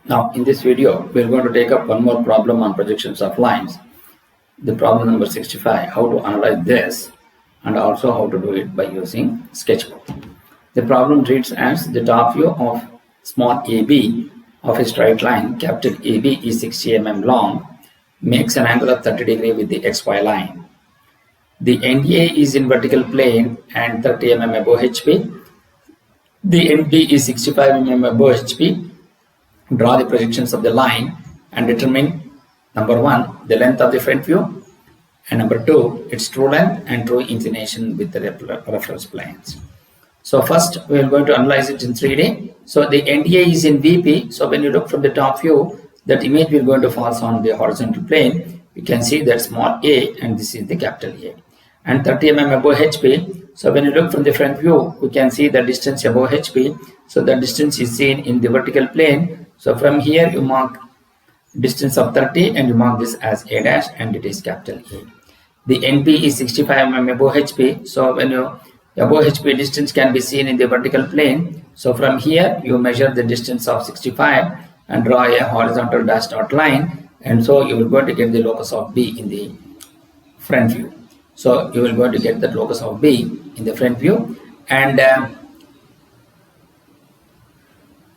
Now, in this video, we are going to take up one more problem on projections of lines. The problem number 65, how to analyze this and also how to do it by using sketchbook. The problem reads as the top view of small AB of a straight line, capital AB is 60 mm long, makes an angle of 30 degree with the XY line. The NDA is in vertical plane and 30 mm above HP. The ND is 65 mm above HP. Draw the projections of the line and determine number 1, the length of the front view, and number 2, its true length and true inclination with the reference planes. So first we are going to analyze it in 3D. So the NDA is in VP. So when you look from the top view, that image will going to fall on the horizontal plane. You can see that small a and this is the capital A. And 30 mm above HP. So when you look from the front view, we can see the distance above HP. So the distance is seen in the vertical plane. So from here you mark distance of 30 and you mark this as A dash and it is capital A. The NP is 65 mm above HP. So when you above HP distance can be seen in the vertical plane. So from here you measure the distance of 65 and draw a horizontal dashed dot line, and so you will going to get the locus of B in the front view. So you will going to get the locus of B in the front view, and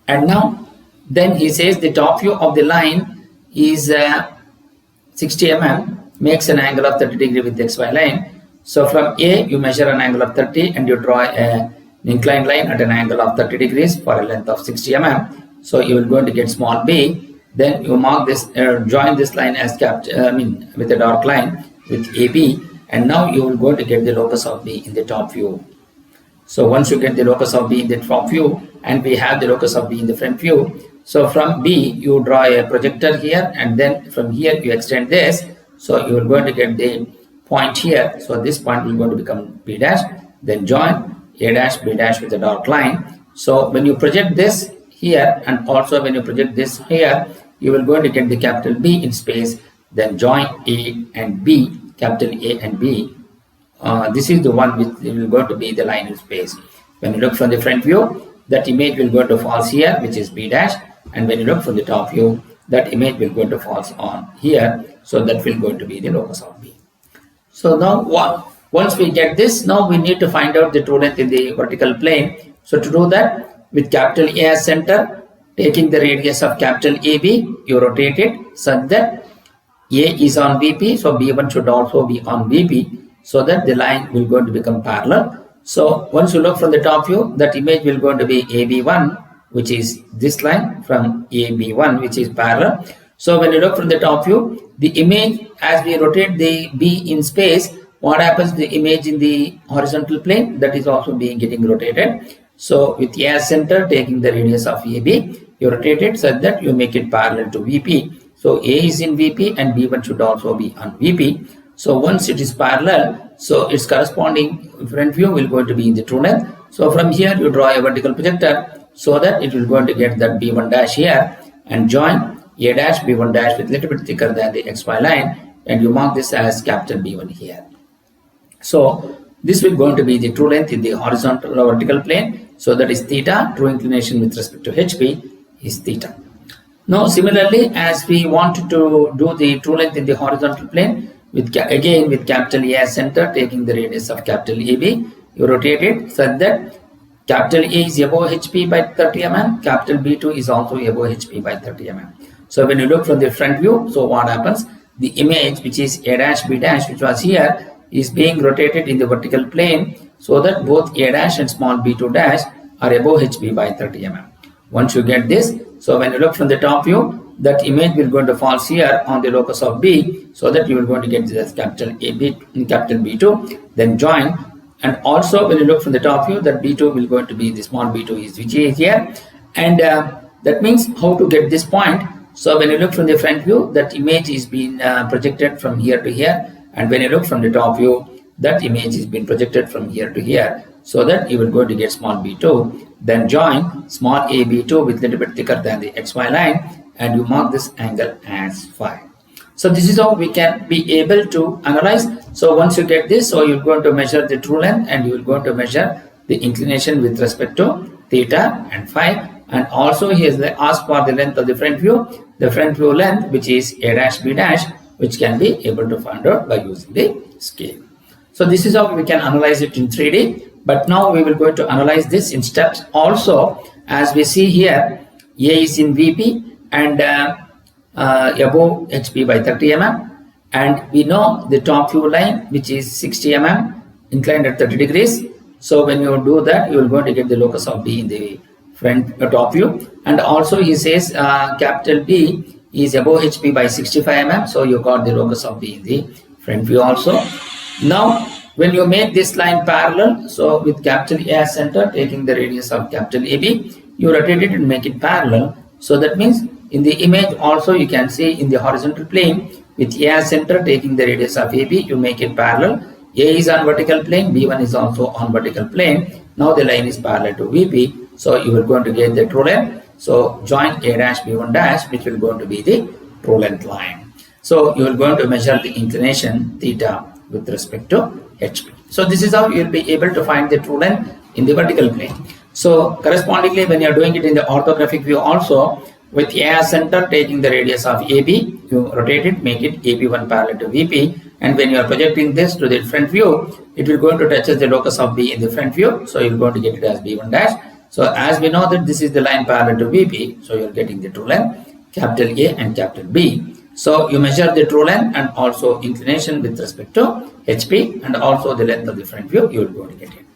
now then he says the top view of the line is 60 mm, makes an angle of 30 degree with the XY line. So from A you measure an angle of 30 and you draw an inclined line at an angle of 30 degrees for a length of 60 mm. So you will going to get small b. Then you mark this, join this line as with a dark line with AB, and now you will going to get the locus of B in the top view. So once you get the locus of B in the top view, and we have the locus of B in the front view, so from B you draw a projector here, and then from here you extend this. So you are going to get the point here. So this point will going to become B dash. Then join A dash B dash with a dark line. So when you project this here and also when you project this here, you will going to get the capital B in space. Then join A and B, capital A and B. This is the one which will going to be the line in space. When you look from the front view, that image will go to falls here, which is B dash, and when you look from the top view, that image will go to falls on here. So that will going to be the locus of B. So now once we get this, now we need to find out the true length in the vertical plane. So to do that, with capital A as center, taking the radius of capital AB, you rotate it such that A is on VP, so B1 should also be on VP, so that the line will going to become parallel. So once you look from the top view, that image will going to be AB1, which is this line from AB1, which is parallel. So when you look from the top view, the image, as we rotate the B in space, what happens, the image in the horizontal plane, that is also being getting rotated. So with A as center, taking the radius of AB, you rotate it such that you make it parallel to VP. So A is in VP and B1 should also be on VP. So once it is parallel, so its corresponding front view will going to be in the true length. So from here you draw a vertical projector so that it will going to get that B1 dash here, and join A dash B1 dash with little bit thicker than the XY line, and you mark this as capital B1 here. So this will going to be the true length in the horizontal or vertical plane. So that is theta. True inclination with respect to HP is theta. Now similarly, as we want to do the true length in the horizontal plane, again with capital A as center, taking the radius of capital AB, you rotate it such that capital A is above HP by 30 mm, capital B2 is also above HP by 30 mm. So when you look from the front view, so what happens? The image which is A dash B dash, which was here, is being rotated in the vertical plane so that both A dash and small b2 dash are above HP by 30 mm. Once you get this, so when you look from the top view, that image will going to fall here on the locus of B, so that you will going to get this capital AB in capital B2, then join. And also when you look from the top view, that B2 will going to be the small b2 is which is here, and that means how to get this point. So when you look from the front view, that image is being projected from here to here, and when you look from the top view, that image is being projected from here to here, so that you will go to get small b2, then join small a b2 with little bit thicker than the XY line, and you mark this angle as phi. So this is how we can be able to analyze. So once you get this, so you're going to measure the true length and you will going to measure the inclination with respect to theta and phi, and also he has asked for the length of the front view length, which is a dash b dash, which can be able to find out by using the scale. So this is how we can analyze it in 3D. But now we will go to analyze this in steps also. As we see here, A is in VP and above HP by 30 mm, and we know the top view line, which is 60 mm inclined at 30 degrees. So when you do that, you will going to get the locus of B in the front top view. And also he says capital B is above HP by 65 mm, so you got the locus of B in the front view also. Now when you make this line parallel, so with capital A as center, taking the radius of capital AB, you rotate it and make it parallel. So that means in the image also you can see in the horizontal plane, with A as center, taking the radius of AB, you make it parallel. A is on vertical plane, B1 is also on vertical plane. Now the line is parallel to VP, so you are going to get the true length. So join A dash B1 dash, which will going to be the true length line. So you are going to measure the inclination theta with respect to HP. So this is how you will be able to find the true length in the vertical plane. So correspondingly, when you are doing it in the orthographic view also, with A as center, taking the radius of AB, you rotate it, make it AB1 parallel to VP, and when you are projecting this to the front view, it will going to touch the locus of B in the front view, so you are going to get it as B1 dash. So as we know that this is the line parallel to VP, so you are getting the true length, capital A and capital B. So you measure the true length and also inclination with respect to HP, and also the length of the front view, you are going to get it.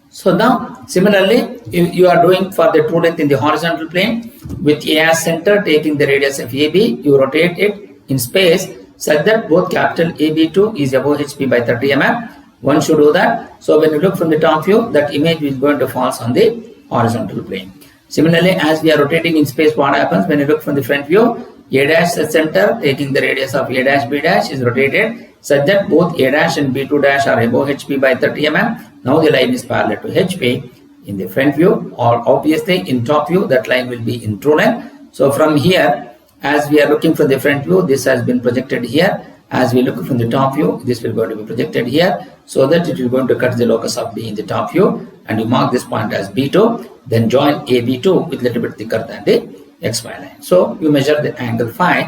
So now similarly, you are doing for the true length in the horizontal plane, with A as center, taking the radius of AB, you rotate it in space such that both capital AB2 is above HP by 30 mm. One should do that. So when you look from the top view, that image is going to fall on the horizontal plane. Similarly, as we are rotating in space, what happens when you look from the front view? A dash at center, taking the radius of A dash B dash, is rotated such that both A dash and B2 dash are above HP by 30 mm. Now the line is parallel to HP in the front view, or obviously in top view that line will be in true length. So from here, as we are looking from the front view, this has been projected here. As we look from the top view, this will going to be projected here, so that it will going to cut the locus of B in the top view, and you mark this point as B2, then join AB2 with little bit thicker than the XY line. So you measure the angle phi,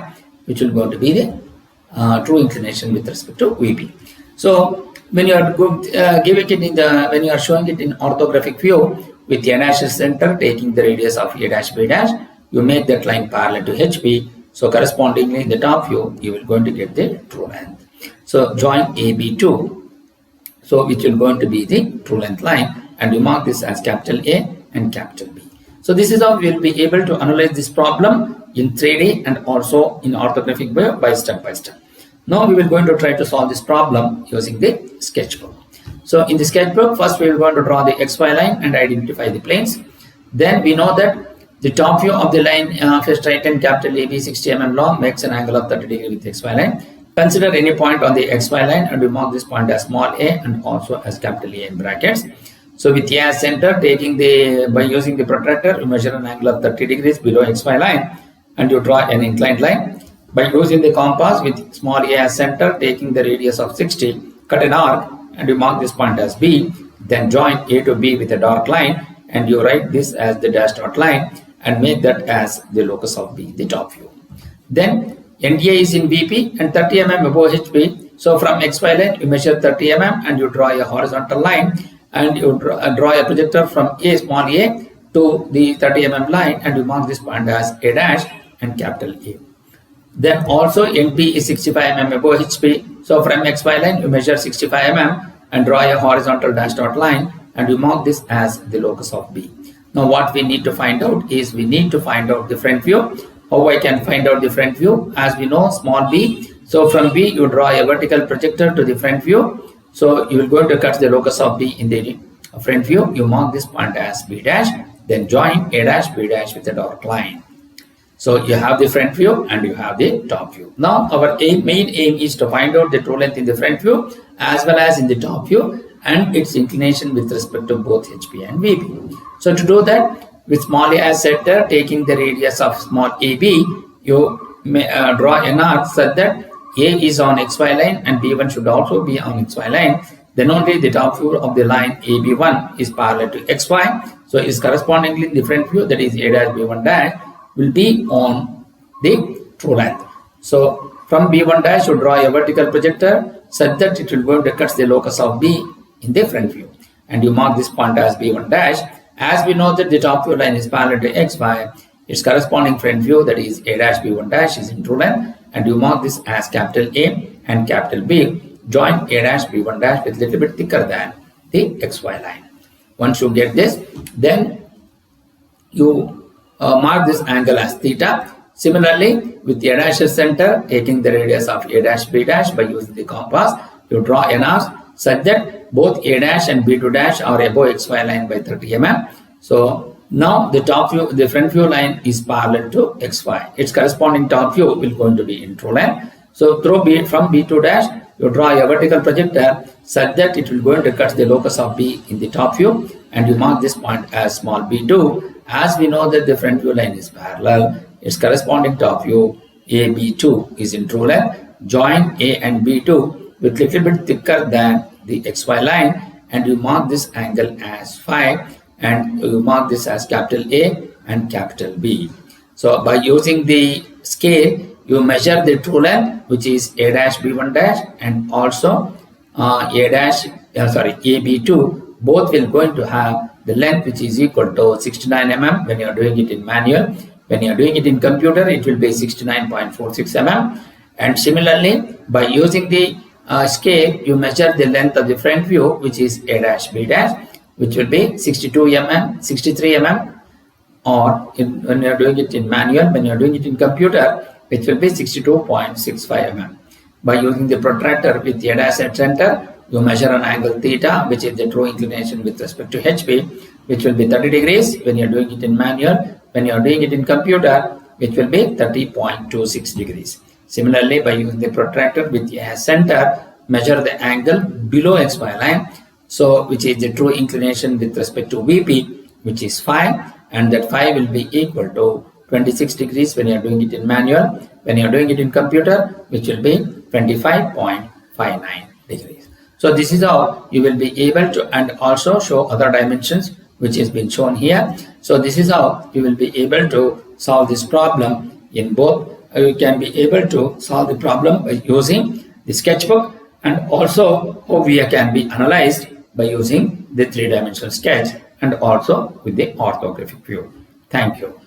which will going to be the true inclination with respect to VP. So when you are giving it in the, when you are showing it in orthographic view, with A dash center, taking the radius of A dash B dash, you make that line parallel to HP. So correspondingly in the top view, you will going to get the true length. So join AB2, so which will going to be the true length line, and you mark this as capital A and capital B. So this is how we will be able to analyze this problem in 3D and also in orthographic way by step by step. Now we will going to try to solve this problem using the sketchbook. So in the sketchbook, first we will going to draw the XY line and identify the planes. Then we know that the top view of the line first straighten capital AB 60 mm long, makes an angle of 30 degree with XY line. Consider any point on the XY line and we mark this point as small a and also as capital A in brackets. So with A as center, taking the, by using the protractor, you measure an angle of 30 degrees below XY line and you draw an inclined line. By using the compass with small a as center, taking the radius of 60, cut an arc and you mark this point as B. Then join A to B with a dark line and you write this as the dashed dot line and make that as the locus of B, the top view. Then NDA is in VP and 30 mm above HP. So from XY line, you measure 30 mm and you draw a horizontal line and you draw a projector from A small a to the 30 mm line and you mark this point as A dash and capital A. Then also NB is 65 mm above HP. So from XY line, you measure 65 mm and draw a horizontal dash dot line and you mark this as the locus of B. Now what we need to find out is we need to find out the front view. How I can find out the front view? As we know, small b. So from B, you draw a vertical projector to the front view. So you will going to cut the locus of B in the front view. You mark this point as B dash. Then join A dash B dash with a dark line. So you have the front view and you have the top view. Now our main aim is to find out the true length in the front view as well as in the top view and its inclination with respect to both HP and VP. So to do that, with small a as center, taking the radius of small AB, you may draw an arc such that A is on XY line and B1 should also be on XY line. Then only the top view of the line AB1 is parallel to XY. So its correspondingly the front view, that is A dash B1 dash, will be on the true length. So from B1 dash, you draw a vertical projector such that it will going to cut the locus of B in the front view. And you mark this point as B1 dash. As we know that the top view line is parallel to XY, its corresponding front view, that is A dash B1 dash, is in true length. And you mark this as capital A and capital B. Join A dash B1 dash with little bit thicker than the XY line. Once you get this, then you mark this angle as theta. Similarly, with A dash center, taking the radius of A dash B dash by using the compass, you draw NRs such that both A dash and B2 dash are above XY line by 30 mm. So now the top view, the front view line is parallel to XY. Its corresponding top view will going to be in true length. So from B2 dash, you draw a vertical projector such that it will going to cut the locus of B in the top view, and you mark this point as small b2. As we know that the front view line is parallel, its corresponding top view AB2 is in true length. Join A and B2 with little bit thicker than the XY line, and you mark this angle as phi, and you mark this as capital A and capital B. So by using the scale, you measure the true length, which is A dash B1 dash, and also AB2. Both will going to have the length which is equal to 69 mm when you are doing it in manual. When you are doing it in computer, it will be 69.46 mm. And similarly, by using the scale, you measure the length of the front view, which is A dash B dash, which will be 62 mm, 63 mm, or when you are doing it in manual, when you are doing it in computer, which will be 62.65 mm. By using the protractor with A dash at center, you measure an angle theta, which is the true inclination with respect to HP, which will be 30 degrees when you are doing it in manual. When you are doing it in computer, which will be 30.26 degrees. Similarly, by using the protractor with A center, measure the angle below XY line, so which is the true inclination with respect to VP, which is phi, and that phi will be equal to 26 degrees when you are doing it in manual. When you are doing it in computer, which will be 25.59 degrees. So this is how you will be able to, and also show other dimensions which has been shown here. So this is how you will be able to solve this problem in both. You can be able to solve the problem by using the sketchbook, and also OVA can be analyzed by using the three-dimensional sketch and also with the orthographic view. Thank you.